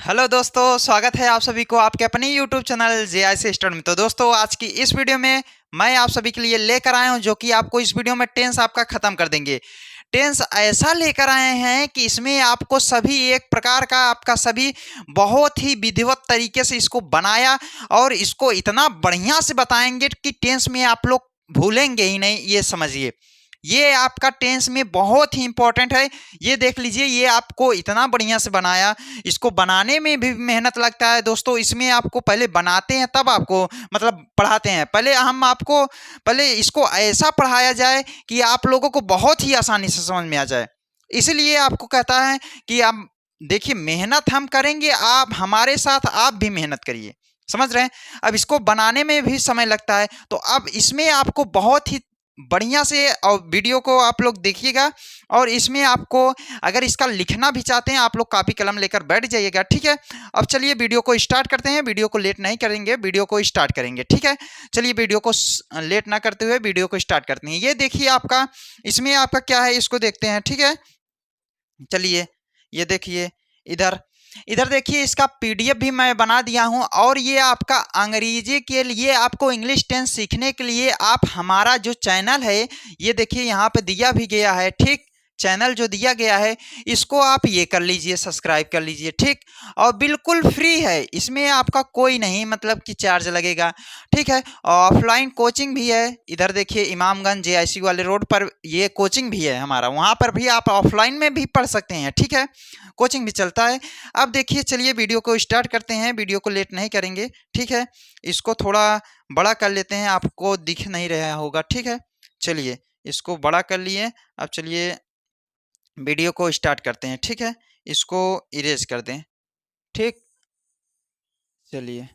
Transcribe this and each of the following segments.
Hello दोस्तों, स्वागत है आप सभी को आपके अपने यूट्यूब चैनल JIC स्टूडेंट में। तो दोस्तों, आज की इस वीडियो में मैं आप सभी के लिए लेकर आया हूं जो कि आपको इस वीडियो में टेंस आपका खत्म कर देंगे। टेंस ऐसा लेकर आए हैं कि इसमें आपको सभी एक प्रकार का आपका सभी बहुत ही विधिवत तरीके से इसको बनाया और इसको इतना बढ़िया से बताएंगे कि टेंस में आप लोग भूलेंगे ही नहीं। ये समझिए, ये आपका टेंस में बहुत ही इंपॉर्टेंट है। ये देख लीजिए, ये आपको इतना बढ़िया से बनाया। इसको बनाने में भी मेहनत लगता है दोस्तों। इसमें आपको पहले बनाते हैं तब आपको मतलब पढ़ाते हैं। पहले इसको ऐसा पढ़ाया जाए कि आप लोगों को बहुत ही आसानी से समझ में आ जाए। इसलिए आपको कहता है कि आप देखिए, मेहनत हम करेंगे, आप हमारे साथ आप भी मेहनत करिए। समझ रहे हैं? अब इसको बनाने में भी समय लगता है, तो अब इसमें आपको बहुत ही बढ़िया से और वीडियो को आप लोग देखिएगा। और इसमें आपको अगर इसका लिखना भी चाहते हैं, आप लोग कॉपी कलम लेकर बैठ जाइएगा, ठीक है। अब चलिए वीडियो को स्टार्ट करते हैं। वीडियो को लेट नहीं करेंगे, वीडियो को स्टार्ट करेंगे, ठीक है। चलिए वीडियो को लेट ना करते हुए वीडियो को स्टार्ट करते हैं। ये देखिए, आपका इसमें आपका क्या है, इसको देखते हैं, ठीक है। चलिए ये देखिए, इधर इधर देखिए, इसका पीडीएफ भी मैं बना दिया हूं। और ये आपका अंग्रेजी के लिए, आपको इंग्लिश टेंस सीखने के लिए आप हमारा जो चैनल है, ये देखिए यहाँ पे दिया भी गया है, ठीक। चैनल जो दिया गया है, इसको आप ये कर लीजिए, सब्सक्राइब कर लीजिए, ठीक। और बिल्कुल फ्री है, इसमें आपका कोई नहीं मतलब कि चार्ज लगेगा, ठीक है। ऑफलाइन कोचिंग भी है। इधर देखिए, इमामगंज JIC वाले रोड पर ये कोचिंग भी है हमारा, वहाँ पर भी आप ऑफलाइन में भी पढ़ सकते हैं, ठीक है। कोचिंग भी चलता है। अब देखिए, चलिए वीडियो को स्टार्ट करते हैं। वीडियो को लेट नहीं करेंगे, ठीक है। इसको थोड़ा बड़ा कर लेते हैं, आपको दिख नहीं रहा होगा, ठीक है। चलिए इसको बड़ा कर लिए। अब चलिए वीडियो को स्टार्ट करते हैं, ठीक है। इसको इरेज कर दें, ठीक। चलिए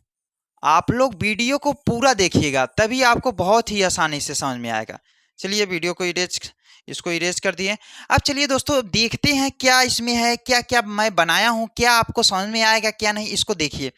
आप लोग वीडियो को पूरा देखिएगा, तभी आपको बहुत ही आसानी से समझ में आएगा। चलिए वीडियो को इसको इरेज कर दिए। अब चलिए दोस्तों, देखते हैं क्या इसमें है, क्या क्या मैं बनाया हूँ, क्या आपको समझ में आएगा क्या नहीं, इसको देखिए।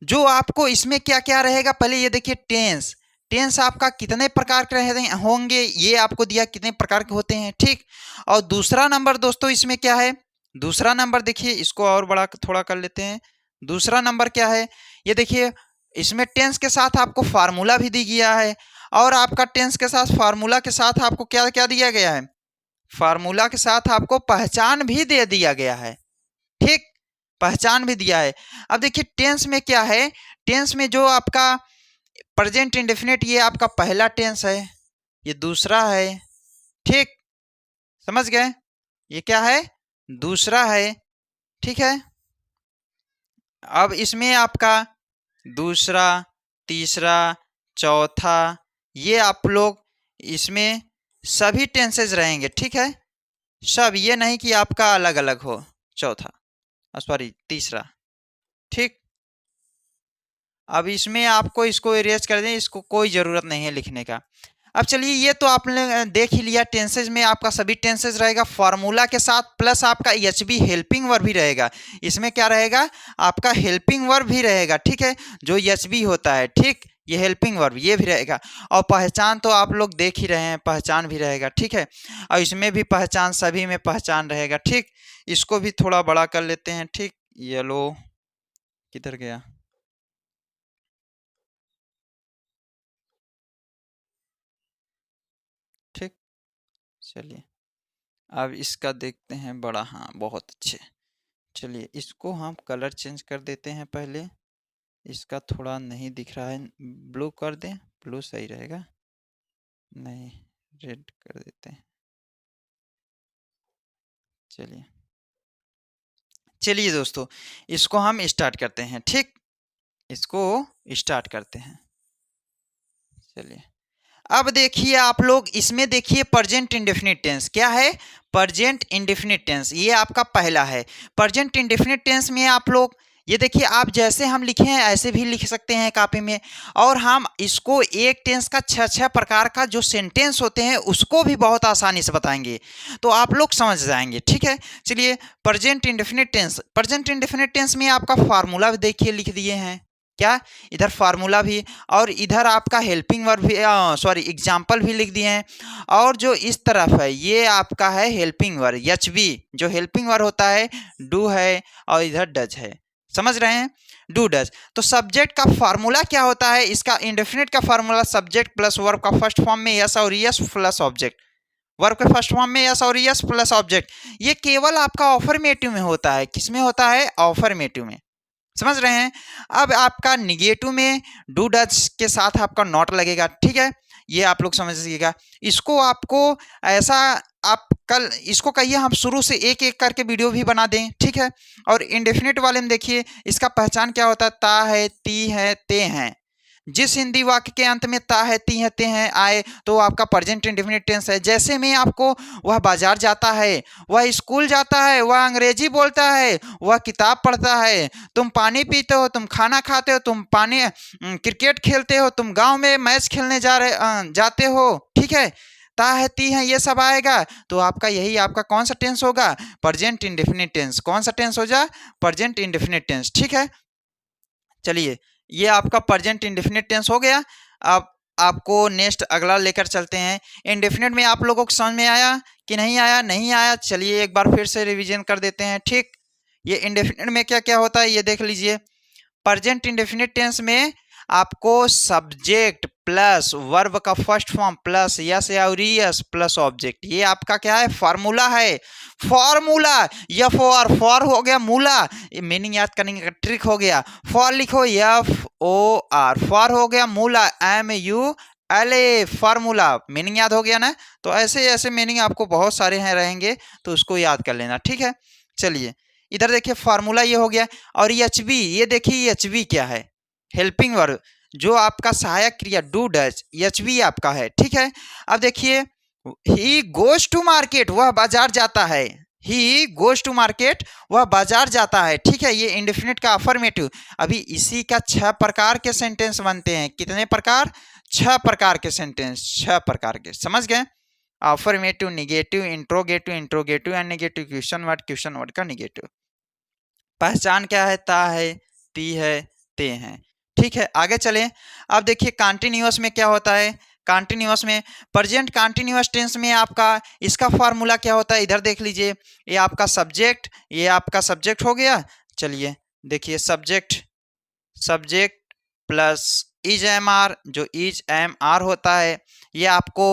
जो आपको इसमें क्या क्या रहेगा, पहले ये देखिए, टेंस। टेंस आपका कितने प्रकार के होंगे, ये आपको दिया कितने प्रकार के होते हैं, ठीक। और दूसरा नंबर दोस्तों इसमें क्या है, दूसरा नंबर देखिए, इसको और बड़ा थोड़ा कर लेते हैं। दूसरा नंबर क्या है, ये देखिए, इसमें टेंस के साथ आपको फार्मूला भी दी गया है। और आपका टेंस के साथ फार्मूला के साथ आपको क्या क्या दिया गया है, फार्मूला के साथ आपको पहचान भी दे दिया गया है, ठीक। पहचान भी दिया है। अब देखिए टेंस में क्या है, टेंस में जो आपका प्रेजेंट इंडेफिनिट, ये आपका पहला टेंस है, ये दूसरा है, ठीक। समझ गए? ये क्या है, दूसरा है, ठीक है। अब इसमें आपका दूसरा, तीसरा, चौथा, ये आप लोग इसमें सभी टेंसेज रहेंगे, ठीक है। सब, ये नहीं कि आपका अलग अलग हो। चौथा, सॉरी तीसरा, ठीक। अब इसमें आपको इसको इरेज कर दें, इसको कोई ज़रूरत नहीं है लिखने का। अब चलिए, ये तो आपने देख ही लिया, टेंसेज में आपका सभी टेंसेज रहेगा फार्मूला के साथ, प्लस आपका HB हेल्पिंग वर्ब भी रहेगा। इसमें क्या रहेगा, आपका हेल्पिंग वर्ब भी रहेगा, ठीक है, जो HB होता है, ठीक। ये हेल्पिंग वर्ब ये भी रहेगा। और पहचान तो आप लोग देख ही रहे हैं, पहचान भी रहेगा, ठीक है। और इसमें भी पहचान, सभी में पहचान रहेगा, ठीक। इसको भी थोड़ा बड़ा कर लेते हैं, ठीक। येलो किधर गया, ठीक। चलिए अब इसका देखते हैं बड़ा, हाँ बहुत अच्छे। चलिए इसको हम कलर चेंज कर देते हैं पहले। इसका थोड़ा नहीं दिख रहा है, ब्लू कर दें, ब्लू सही रहेगा, नहीं रेड कर देते हैं। चलिए चलिए दोस्तों, इसको हम स्टार्ट करते हैं, ठीक। इसको स्टार्ट करते हैं। चलिए अब देखिए, आप लोग इसमें देखिए, प्रेजेंट इंडेफिनिट टेंस क्या है, प्रेजेंट इंडेफिनिट टेंस ये आपका पहला है। प्रेजेंट इंडेफिनिट टेंस में आप लोग ये देखिए, आप जैसे हम लिखे हैं ऐसे भी लिख सकते हैं कॉपी में। और हम इसको एक टेंस का छह प्रकार का जो सेंटेंस होते हैं उसको भी बहुत आसानी से बताएंगे, तो आप लोग समझ जाएंगे, ठीक है। चलिए present indefinite tense, present indefinite tense में आपका फार्मूला भी देखिए लिख दिए हैं, क्या, इधर फार्मूला भी, और इधर आपका हेल्पिंग वर्ब भी, सॉरी एग्जाम्पल भी लिख दिए हैं। और जो इस तरफ है ये आपका है हेल्पिंग वर्ब, HB जो हेल्पिंग वर्ब होता है, डू है और इधर डज है। समझ रहे हैं, डू डज। तो सब्जेक्ट का फार्मूला क्या होता है, इसका इंडेफिनिट का फार्मूला सब्जेक्ट प्लस वर्ब का फर्स्ट फॉर्म में यस और यस प्लस ऑब्जेक्ट, वर्ब के फर्स्ट फॉर्म में यस और यस प्लस ऑब्जेक्ट। ये केवल आपका ऑफर्मेटिव में होता है, किसमें होता है, ऑफर्मेटिव में, समझ रहे हैं। अब आपका निगेटिव में डू डज के साथ आपका नॉट लगेगा, ठीक है, ये आप लोग समझिएगा। इसको आपको ऐसा, आप कल इसको कहिए हम शुरू से एक एक करके वीडियो भी बना दें, ठीक है। और इंडेफिनिट वाले में देखिए इसका पहचान क्या होता है, ता है, ती है, ते हैं। जिस हिंदी वाक्य के अंत में ता है, ती है, ते हैं आए तो आपका प्रेजेंट इंडेफिनिट टेंस है। जैसे में आपको वह बाजार जाता है, वह स्कूल जाता है, वह अंग्रेजी बोलता है, वह किताब पढ़ता है, तुम पानी पीते हो, तुम खाना खाते हो, तुम क्रिकेट खेलते हो, तुम गांव में मैच खेलने जाते हो, ठीक है। ता है, ती है, ये सब आएगा तो आपका यही आपका कौन सा टेंस होगा, प्रेजेंट इंडेफिनिट टेंस। कौन सा टेंस हो जा, प्रेजेंट इंडेफिनिट टेंस, ठीक है। चलिए ये आपका प्रेजेंट इंडेफिनिट टेंस हो गया। अब आपको नेक्स्ट अगला लेकर चलते हैं। इंडेफिनिट में आप लोगों को समझ में आया कि नहीं आया, नहीं आया, चलिए एक बार फिर से रिवीजन कर देते हैं, ठीक। ये इंडेफिनिट में क्या क्या होता है ये देख लीजिए। प्रेजेंट इंडेफिनिट टेंस में आपको सब्जेक्ट प्लस वर्ब का फर्स्ट फॉर्म प्लस यस या यस प्लस ऑब्जेक्ट, ये आपका क्या है, फार्मूला है। फॉर्मूला, एफ फॉर हो गया मूला, मीनिंग याद करने का ट्रिक हो गया। फॉर लिखो FOR, फॉर हो गया मूला, MULA, फार्मूला, मीनिंग याद हो गया ना। तो ऐसे ऐसे मीनिंग आपको बहुत सारे हैं रहेंगे तो उसको याद कर लेना, ठीक है। चलिए इधर देखिए फार्मूला ये हो गया। और HB, ये देखिए HB क्या है, हेल्पिंग वर्ब, जो आपका सहायक क्रिया डू डज, HB आपका है, ठीक है। अब देखिए ही गोज टू मार्केट, वह बाजार जाता है, ही गोज टू मार्केट, वह बाजार जाता है, ठीक है। ये इंडेफिनिट का अफर्मेटिव। अभी इसी का 6 प्रकार के सेंटेंस बनते हैं। कितने प्रकार, 6 प्रकार के सेंटेंस, 6 प्रकार के, समझ गए। Affirmative, negative, interrogative, interrogative and negative, question word का निगेटिव। पहचान क्या है, ता है, ती है, ते हैं, ठीक है। आगे चलें। अब देखिए कॉन्टिन्यूअस में क्या होता है, कॉन्टिन्यूअस में प्रेजेंट कॉन्टिन्यूअस टेंस में आपका इसका फार्मूला क्या होता है, इधर देख लीजिए। ये आपका सब्जेक्ट, ये आपका सब्जेक्ट हो गया। चलिए देखिए subject, subject plus is am are, जो इज एम आर होता है ये आपको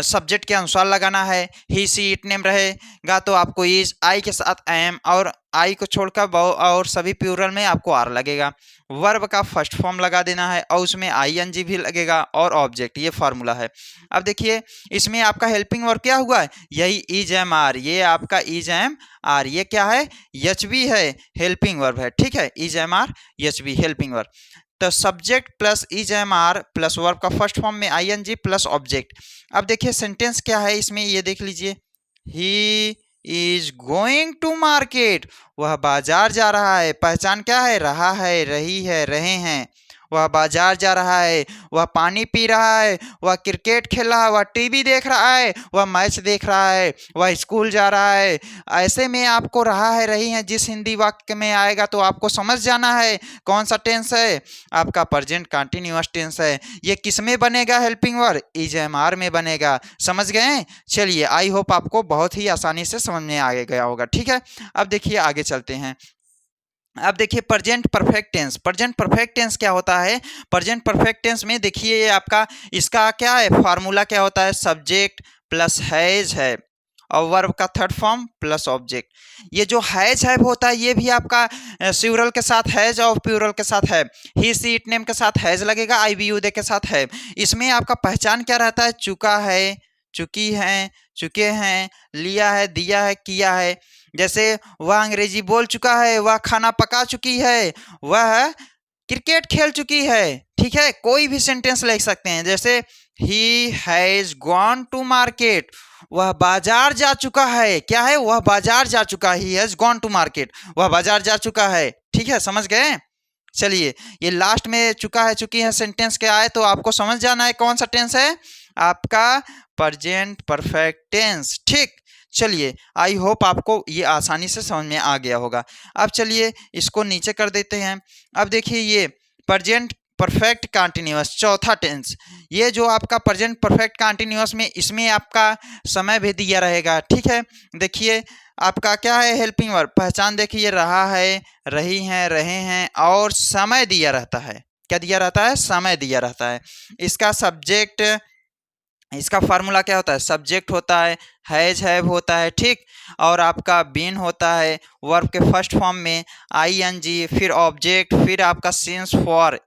सब्जेक्ट के अनुसार लगाना है। ही सी इट नेम रहेगा तो आपको इज, आई के साथ एम, और आई को छोड़कर और सभी प्लूरल में आपको आर लगेगा। वर्ब का फर्स्ट फॉर्म लगा देना है और उसमें ING भी लगेगा और ऑब्जेक्ट, ये फार्मूला है। अब देखिए इसमें आपका हेल्पिंग वर्ब क्या हुआ, यही इज एम आर, ये आपका इज एम आर, ये क्या है, HB है, हेल्पिंग वर्ब है, ठीक है। Is am are HB helping verb. तो subject plus is am are plus verb का फर्स्ट फॉर्म में ING प्लस ऑब्जेक्ट। अब देखिए सेंटेंस क्या है इसमें, ये देख लीजिए। He is going to market, वह बाजार जा रहा है। पहचान क्या है, रहा है, रही है, रहे हैं। वह बाजार जा रहा है, वह पानी पी रहा है, वह क्रिकेट खेल रहा है, वह टीवी देख रहा है, वह मैच देख रहा है, वह स्कूल जा रहा है। ऐसे में आपको रहा है, रही है जिस हिंदी वाक्य में आएगा तो आपको समझ जाना है कौन सा टेंस है, आपका प्रेजेंट कंटिन्यूअस टेंस है। ये किस में बनेगा, helping verb is am are में बनेगा, समझ गए। चलिए आई होप आपको बहुत ही आसानी से समझ में आ गया होगा, ठीक है। अब देखिए आगे चलते हैं। अब देखिए present perfect tense, present perfect tense क्या होता है। प्रेजेंट परफेक्ट टेंस में देखिए ये आपका इसका क्या है, फार्मूला क्या होता है, सब्जेक्ट प्लस हैज है और वर्ब का थर्ड फॉर्म प्लस ऑब्जेक्ट। ये जो हैज है होता है ये भी आपका सिंगुलर के साथ हैज और प्लूरल के साथ है। ही सी इट नेम के साथ हैज लगेगा, IBUD के साथ है। इसमें आपका पहचान क्या रहता है, चुका है, चुकी हैं, चुके हैं, लिया है, दिया है, किया है। जैसे वह अंग्रेजी बोल चुका है, वह खाना पका चुकी है, वह क्रिकेट खेल चुकी है, ठीक है। कोई भी सेंटेंस लिख सकते हैं, जैसे he has gone to market, वह बाजार जा चुका है। क्या है, वह बाजार जा चुका है, he has gone to market, वह बाजार जा चुका है, ठीक है, समझ गए। चलिए ये लास्ट में चुका है, चुकी है सेंटेंस क्या है तो आपको समझ जाना है कौन सा टेंस है, आपका प्रेजेंट परफेक्ट टेंस, ठीक। चलिए आई होप आपको ये आसानी से समझ में आ गया होगा। अब चलिए इसको नीचे कर देते हैं। अब देखिए ये प्रेजेंट परफेक्ट कंटिन्यूअस चौथा टेंस, ये जो आपका प्रेजेंट परफेक्ट कंटिन्यूअस में इसमें आपका समय भी दिया रहेगा। ठीक है, देखिए आपका क्या है, हेल्पिंग वर्ब पहचान देखिए, रहा है, रही हैं, रहे हैं, और समय दिया रहता है। क्या दिया रहता है? समय दिया रहता है। इसका सब्जेक्ट, इसका फार्मूला क्या होता है? सब्जेक्ट होता है, हैज हैव होता है, ठीक, और आपका बीन होता है वर्ब के फर्स्ट फॉर्म में, आई एन जी, फिर ऑब्जेक्ट, फिर आपका सिंस फॉर,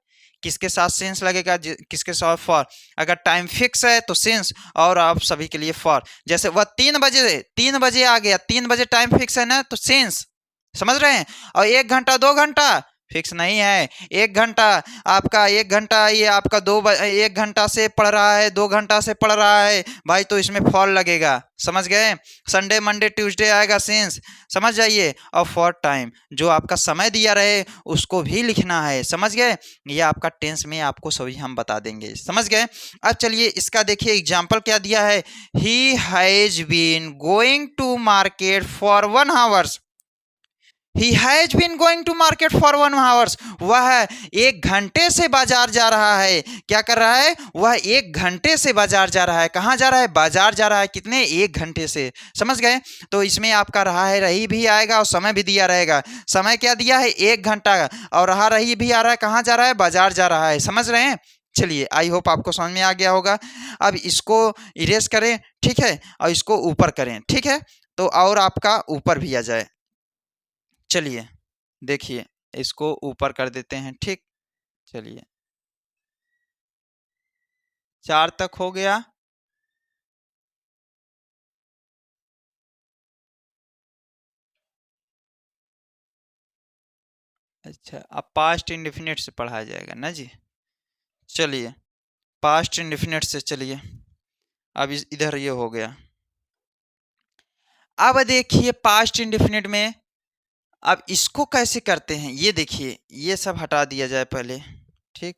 किसके साथ सिंस लगेगा? किसके साथ? फॉर। अगर टाइम फिक्स है तो सिंस, और आप सभी के लिए फॉर। जैसे वह 3 बजे आ गया, 3 बजे टाइम फिक्स है ना, तो सिंस, समझ रहे हैं। और 1 घंटा 2 घंटा फिक्स नहीं है, 1 घंटा, आपका 1 घंटा, ये आपका 1 घंटा से पढ़ रहा है, 2 घंटा से पढ़ रहा है भाई, तो इसमें फॉर लगेगा, समझ गए। संडे मंडे ट्यूसडे आएगा सिंस, समझ जाइए। और फॉर टाइम, जो आपका समय दिया रहे उसको भी लिखना है, समझ गए। ये आपका टेंस में आपको सभी हम बता देंगे, समझ गए। अब चलिए इसका देखिए एग्जाम्पल क्या दिया है। He has been going to market for 1 hours. He has been going to market for 1 hours, वह 1 घंटे से बाजार जा रहा है। क्या कर रहा है? वह 1 घंटे से बाजार जा रहा है। कहाँ जा रहा है? बाजार जा रहा है। कितने? 1 घंटे से, समझ गए। तो इसमें आपका रहा है, रही भी आएगा, और समय भी दिया रहेगा। समय क्या दिया है? 1 घंटा, और रहा रही भी आ रहा है। कहाँ जा रहा है? बाजार जा रहा है, समझ रहे हैं। चलिए, आई होप आपको समझ में आ गया होगा। अब इसको इरेज करें, ठीक है, और इसको ऊपर करें, ठीक है, तो और आपका ऊपर भी आ जाए। चलिए देखिए, इसको ऊपर कर देते हैं, ठीक। चलिए 4 तक हो गया। अच्छा, अब पास्ट इंडेफिनिट से पढ़ाया जाएगा ना जी। चलिए पास्ट इंडेफिनिट से, चलिए अब इधर ये हो गया। अब देखिए पास्ट इंडेफिनिट में अब इसको कैसे करते हैं, ये देखिए, ये सब हटा दिया जाए पहले, ठीक।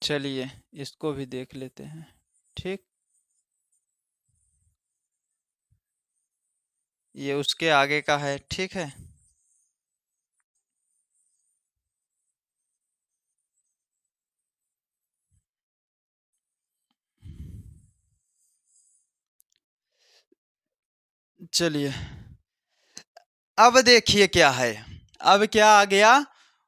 चलिए इसको भी देख लेते हैं, ठीक। ये उसके आगे का है, ठीक है। चलिए अब देखिए क्या है, अब क्या आ गया,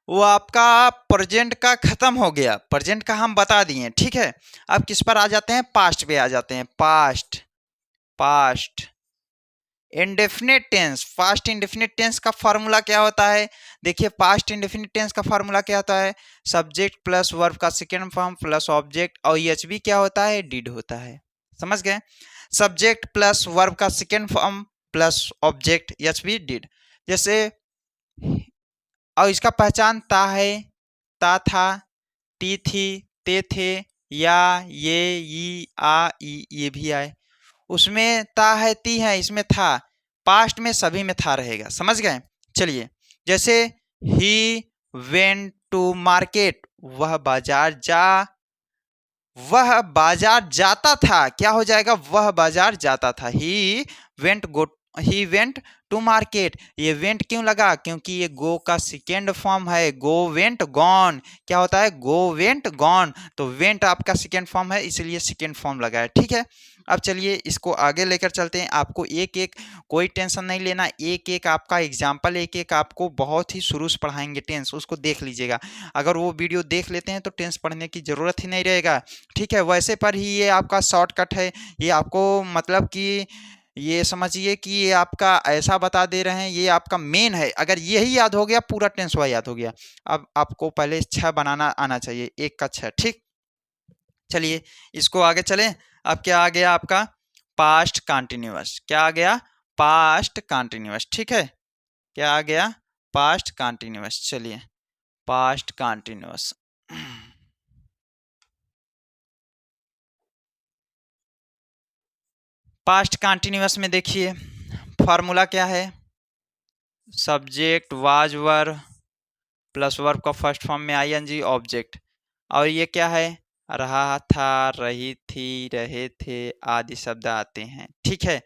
वो आपका प्रेजेंट का खत्म हो गया, प्रेजेंट का हम बता दिए, ठीक है। अब किस पर आ जाते हैं? पास्ट पे आ जाते हैं। Past, past indefinite tense, past indefinite tense का फॉर्मूला क्या होता है? देखिए पास्ट इंडेफिनिट टेंस का फॉर्मूला क्या होता है? सब्जेक्ट प्लस वर्ब का सेकेंड फॉर्म प्लस ऑब्जेक्ट, और एचबी क्या होता है? डिड होता है, समझ गए। सब्जेक्ट प्लस वर्ब का second form plus object, HB did. जैसे, और इसका पहचान ता है, ता था, ती थी, ते थे, या, ये, आ, ये भी आए। उसमें ता है, ती है, इसमें था। पास्ट में सभी में था रहेगा, समझ गए। चलिए जैसे ही वेंट टू मार्केट, वह बाजार जाता था। क्या हो जाएगा? वह बाजार जाता था। He went to market. ये वेंट क्यों लगा? क्योंकि ये गो का सेकेंड फॉर्म है। गो वेंट गॉन, क्या होता है? Go went gone. तो वेंट आपका सेकेंड फॉर्म है, इसलिए सेकेंड फॉर्म लगा है, ठीक है। अब चलिए इसको आगे लेकर चलते हैं। आपको एक एक, कोई टेंशन नहीं लेना, एक एक आपका एग्जाम्पल, एक एक आपको बहुत ही शुरू से पढ़ाएंगे टेंस, उसको देख लीजिएगा। अगर वो वीडियो देख लेते हैं तो टेंस पढ़ने की ज़रूरत ही नहीं रहेगा, ठीक है। वैसे पर ही ये आपका शॉर्टकट है, ये आपको मतलब कि ये समझिए कि ये आपका ऐसा बता दे रहे हैं, ये आपका मेन है। अगर यही याद हो गया, पूरा टेंस हुआ याद हो गया। अब आपको पहले 6 बनाना आना चाहिए, 1 का 6, ठीक। चलिए इसको आगे चलें। अब क्या आ गया आपका? Past continuous. क्या आ गया? पास्ट कंटिन्यूअस, ठीक है। क्या आ गया? Past continuous. चलिए पास्ट कंटिन्यूअस। पास्ट कंटिन्यूअस में देखिए फॉर्मूला क्या है? Subject was were plus verb का फर्स्ट फॉर्म में आईएनजी ऑब्जेक्ट। और ये क्या है, रहा था, रही थी, रहे थे आदि शब्द आते हैं। ठीक है,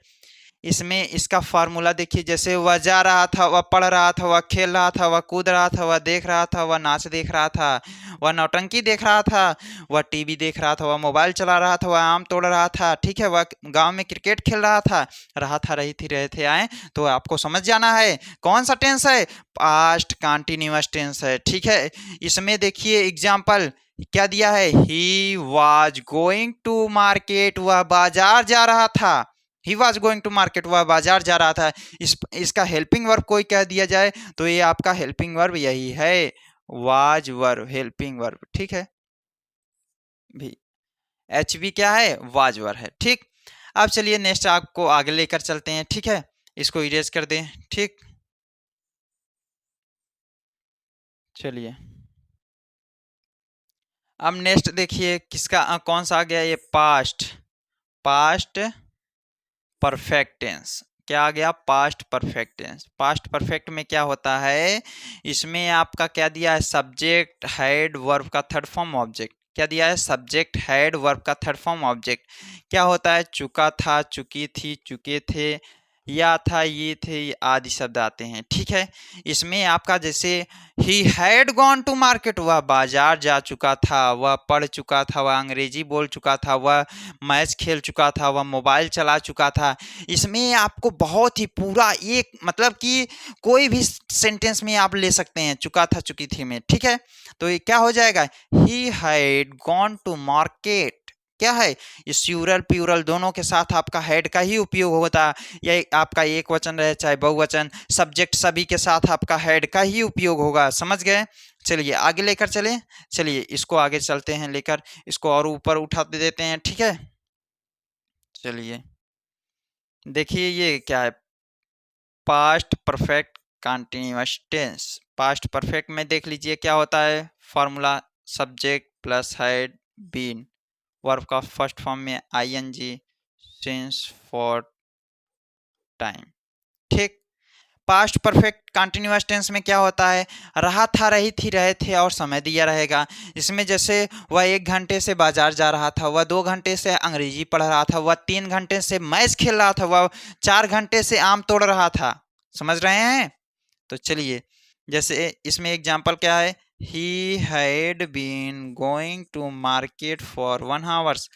इसमें इसका फार्मूला देखिए, जैसे वह जा रहा था, वह पढ़ रहा था, वह खेल रहा था, वह कूद रहा था, वह देख रहा था, वह नाच देख रहा था, वह नौटंकी देख रहा था, वह टीवी देख रहा था, वह मोबाइल चला रहा था, वह आम तोड़ रहा था। ठीक है, वह गांव में क्रिकेट खेल रहा था, रही थी, रहे थे, आए। तो आपको समझ जाना है कौन सा टेंस है, पास्ट कंटिन्यूअस टेंस है। ठीक है, इसमें देखिए एग्जाम्पल क्या दिया है, he was going to market, वह बाजार जा रहा था। He was going to market, वह बाजार जा रहा था। इसका हेल्पिंग वर्ब कोई कह दिया जाए तो ये आपका हेल्पिंग वर्ब यही है, वाज वर्ब, हेल्पिंग वर्ब। ठीक है भी, एच बी क्या है, वाज वर्ब है। ठीक, अब चलिए नेक्स्ट आपको आगे लेकर चलते हैं। ठीक है, इसको इरेज कर दें। ठीक, चलिए अब नेक्स्ट देखिए किसका कौन सा आ गया, ये पास्ट, पास्ट परफेक्ट टेंस। क्या आ गया, past perfect tense. Past perfect में क्या होता है, इसमें आपका क्या दिया है, सब्जेक्ट हैड वर्ब का थर्ड फॉर्म ऑब्जेक्ट। क्या दिया है, सब्जेक्ट हैड वर्ब का थर्ड फॉर्म ऑब्जेक्ट। क्या होता है, चुका था, चुकी थी, चुके थे, या था, ये थे, ये आदि शब्द आते हैं। ठीक है, इसमें आपका जैसे he had gone to market, वह बाजार जा चुका था, वह पढ़ चुका था, वह अंग्रेजी बोल चुका था, वह मैच खेल चुका था, वह मोबाइल चला चुका था। इसमें आपको बहुत ही पूरा एक मतलब कि कोई भी सेंटेंस में आप ले सकते हैं चुका था, चुकी थी में। ठीक है, तो ये क्या हो जाएगा, he had gone to market. क्या है, ये स्यूरल प्यूरल दोनों के साथ आपका हैड का ही उपयोग होता है। या आपका एक वचन रहे चाहे बहुवचन, सब्जेक्ट सभी के साथ आपका हैड का ही उपयोग होगा। समझ गए, चलिए आगे लेकर चलें। चलिए इसको आगे चलते हैं लेकर, इसको और ऊपर उठा देते हैं। ठीक है, चलिए देखिए ये क्या है, past perfect continuous tense. Past perfect में देख लीजिए क्या होता है, formula subject plus had been, verb का फर्स्ट फॉर्म में आईएनजी, सिंस, फॉर, टाइम। ठीक, पास्ट परफेक्ट कंटिन्यूअस टेंस में क्या होता है, रहा था, रही थी, रहे थे और समय दिया रहेगा। इसमें जैसे वह 1 घंटे से बाजार जा रहा था, वह 2 घंटे से अंग्रेजी पढ़ रहा था, वह 3 घंटे से मैच खेल रहा था, वह 4 घंटे से आम तोड़ रहा था। समझ रहे हैं, तो चलिए जैसे इसमें एग्जाम्पल क्या है, he had been going to market for 1 hours,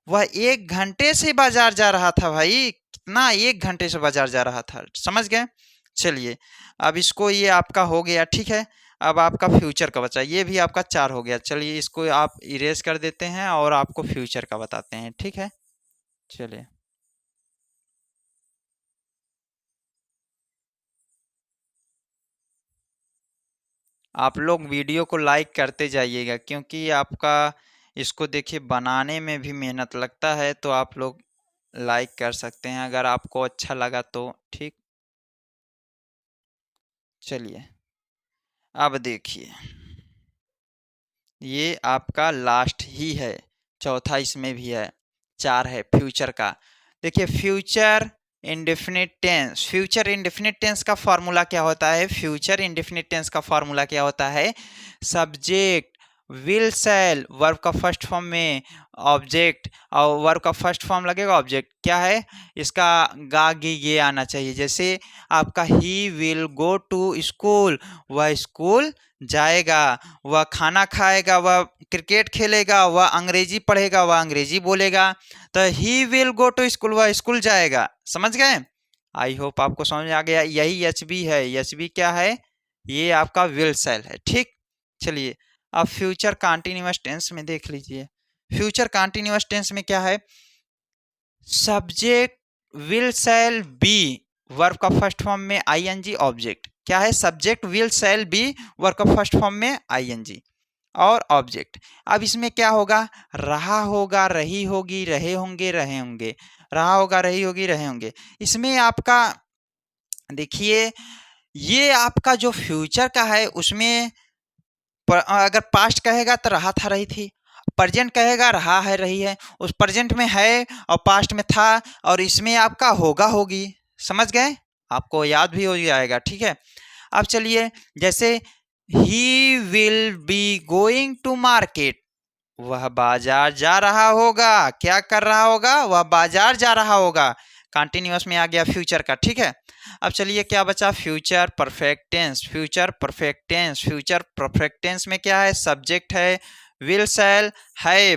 वह 1 घंटे से बाजार जा रहा था। भाई कितना, 1 घंटे से बाजार जा रहा था। समझ गए, चलिए अब इसको, ये आपका हो गया। ठीक है, अब आपका फ्यूचर का बचा, ये भी आपका 4 हो गया। चलिए इसको आप इरेज कर देते हैं और आपको फ्यूचर का बताते हैं। ठीक है, चलिए आप लोग वीडियो को लाइक करते जाइएगा, क्योंकि आपका इसको देखिए बनाने में भी मेहनत लगता है, तो आप लोग लाइक कर सकते हैं अगर आपको अच्छा लगा तो। ठीक, चलिए अब देखिए ये आपका लास्ट ही है, चौथा इसमें भी है, 4 है फ्यूचर का। देखिए future indefinite tense, future indefinite tense का फॉर्मूला क्या होता है, फ्यूचर इंडेफिनिट टेंस का फॉर्मूला क्या होता है, सब्जेक्ट विल शैल, वर्ब का फर्स्ट फॉर्म में ऑब्जेक्ट, और वर्ब का फर्स्ट फॉर्म लगेगा ऑब्जेक्ट। क्या है इसका, गा गी ये आना चाहिए। जैसे आपका he will go to school, वह स्कूल जाएगा, वह खाना खाएगा, वह क्रिकेट खेलेगा, वह अंग्रेजी पढ़ेगा, वह अंग्रेजी बोलेगा। तो he will go to school, वह स्कूल जाएगा। समझ गए, आई होप आपको समझ आ गया। यही एच बी है, एच बी क्या है, ये आपका विल शैल है। ठीक, चलिए अब फ्यूचर कंटिन्यूअस टेंस में देख लीजिए। फ्यूचर कंटिन्यूअस टेंस में क्या है, subject will shall be, verb का फर्स्ट फॉर्म में आईएनजी ऑब्जेक्ट। क्या है, subject will shall be, verb का फर्स्ट फॉर्म में आईएनजी और ऑब्जेक्ट। अब इसमें क्या होगा, रहा होगा, रही होगी, रहे होंगे, रहे होंगे, रहा होगा, रही होगी, रहे होंगे। इसमें आपका देखिए ये आपका जो फ्यूचर का है उसमें अगर पास्ट कहेगा तो रहा था, रही थी, प्रेजेंट कहेगा रहा है, रही है, उस प्रेजेंट में है और पास्ट में था, और इसमें आपका होगा, होगी। समझ गए, आपको याद भी हो जाएगा। ठीक है, अब चलिए, जैसे he will be going to market, वह बाजार जा रहा होगा। क्या कर रहा होगा? वह बाजार जा रहा होगा। कंटिन्यूअस में आ गया फ्यूचर का, ठीक है। अब चलिए क्या बचा? Future perfect tense. Future perfect tense, future perfect tense में क्या है? सब्जेक्ट है, विल, शैल, है,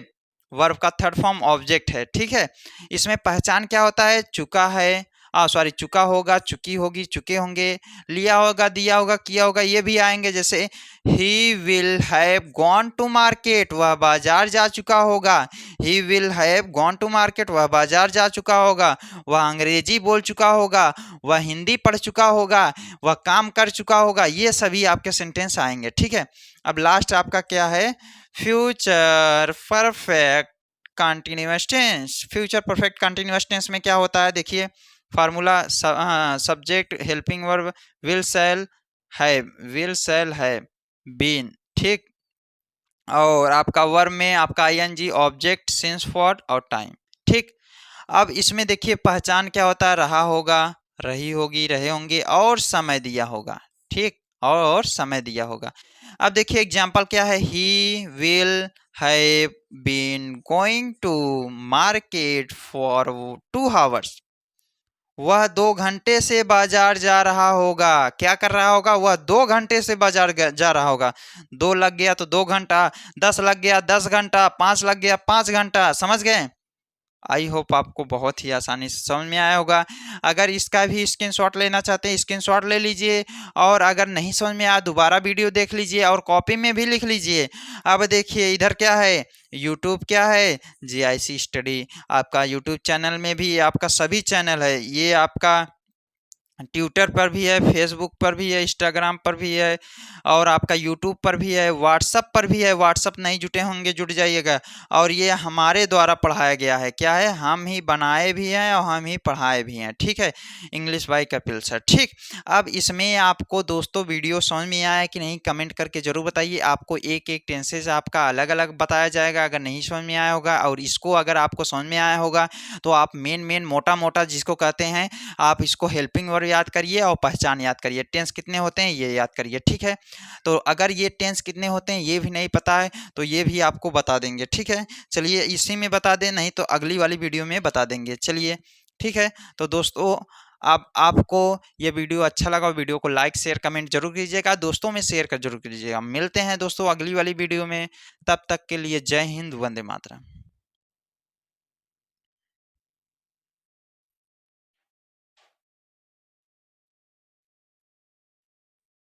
वर्ब का थर्ड फॉर्म ऑब्जेक्ट है, ठीक है। इसमें पहचान क्या होता है? चुका है, सॉरी, चुका होगा, चुकी होगी, चुके होंगे, लिया होगा, दिया होगा, किया होगा, ये भी आएंगे। जैसे he will have gone to market, वह बाजार जा चुका होगा। He will have gone to market, वह बाजार जा चुका होगा। वह अंग्रेजी बोल चुका होगा, वह हिंदी पढ़ चुका होगा, वह काम कर चुका होगा। ये सभी आपके सेंटेंस आएंगे, ठीक है। अब लास्ट आपका क्या है? Future perfect continuous tense. Future perfect continuous tense में क्या होता है? देखिए formula, subject, helping verb, will, shall, have, will, shall, have, been, ठीक। और आपका वर्ब में आपका आईएनजी, ऑब्जेक्ट, सिंस, फॉर और टाइम, ठीक। अब इसमें देखिए पहचान क्या होता है? रहा होगा, रही होगी, रहे होंगे और समय दिया होगा, ठीक, और समय दिया होगा। अब देखिए एग्जाम्पल क्या है? He will have been going to market for 2 hours, वह 2 घंटे से बाजार जा रहा होगा। क्या कर रहा होगा? वह 2 घंटे से बाजार जा रहा होगा। 2 लग गया तो 2 घंटा, 10 लग गया 10 घंटा, 5 लग गया 5 घंटा, समझ गए? आई होप आपको बहुत ही आसानी से समझ में आया होगा। अगर इसका भी स्क्रीनशॉट लेना चाहते हैं, स्क्रीनशॉट ले लीजिए, और अगर नहीं समझ में आया दोबारा वीडियो देख लीजिए और कॉपी में भी लिख लीजिए। अब देखिए इधर क्या है? यूट्यूब क्या है? GIC study. आपका यूट्यूब चैनल में भी आपका सभी चैनल है, ये आपका ट्विटर पर भी है, फेसबुक पर भी है, इंस्टाग्राम पर भी है, और आपका यूट्यूब पर भी है, व्हाट्सअप पर भी है। व्हाट्सअप नहीं जुटे होंगे, जुट जाइएगा। और ये हमारे द्वारा पढ़ाया गया है। क्या है? हम ही बनाए भी हैं और हम ही पढ़ाए भी हैं, ठीक है। इंग्लिश बाय कपिल सर, ठीक। अब इसमें आपको दोस्तों वीडियो समझ में आया कि नहीं, कमेंट करके जरूर बताइए। आपको एक एक टेंसेज आपका अलग अलग बताया जाएगा। अगर नहीं समझ में आया होगा, और इसको अगर आपको समझ में आया होगा, तो आप मेन मोटा मोटा जिसको कहते हैं, आप इसको हेल्पिंग वर्ब याद करिए और पहचान याद करिए। टेंस कितने होते हैं ये याद करिए, ठीक है। तो अगर ये टेंस कितने होते हैं ये भी नहीं पता है तो ये भी आपको बता देंगे, ठीक है। चलिए इसी में बता दें, नहीं तो अगली वाली वीडियो में बता देंगे, चलिए ठीक है। तो दोस्तों आपको ये वीडियो अच्छा लगा, वीडियो को लाइक शेयर कमेंट जरूर कीजिएगा, दोस्तों में शेयर कर जरूर कीजिएगा। मिलते हैं दोस्तों अगली वाली वीडियो में, तब तक के लिए जय हिंद, वंदे मातरम।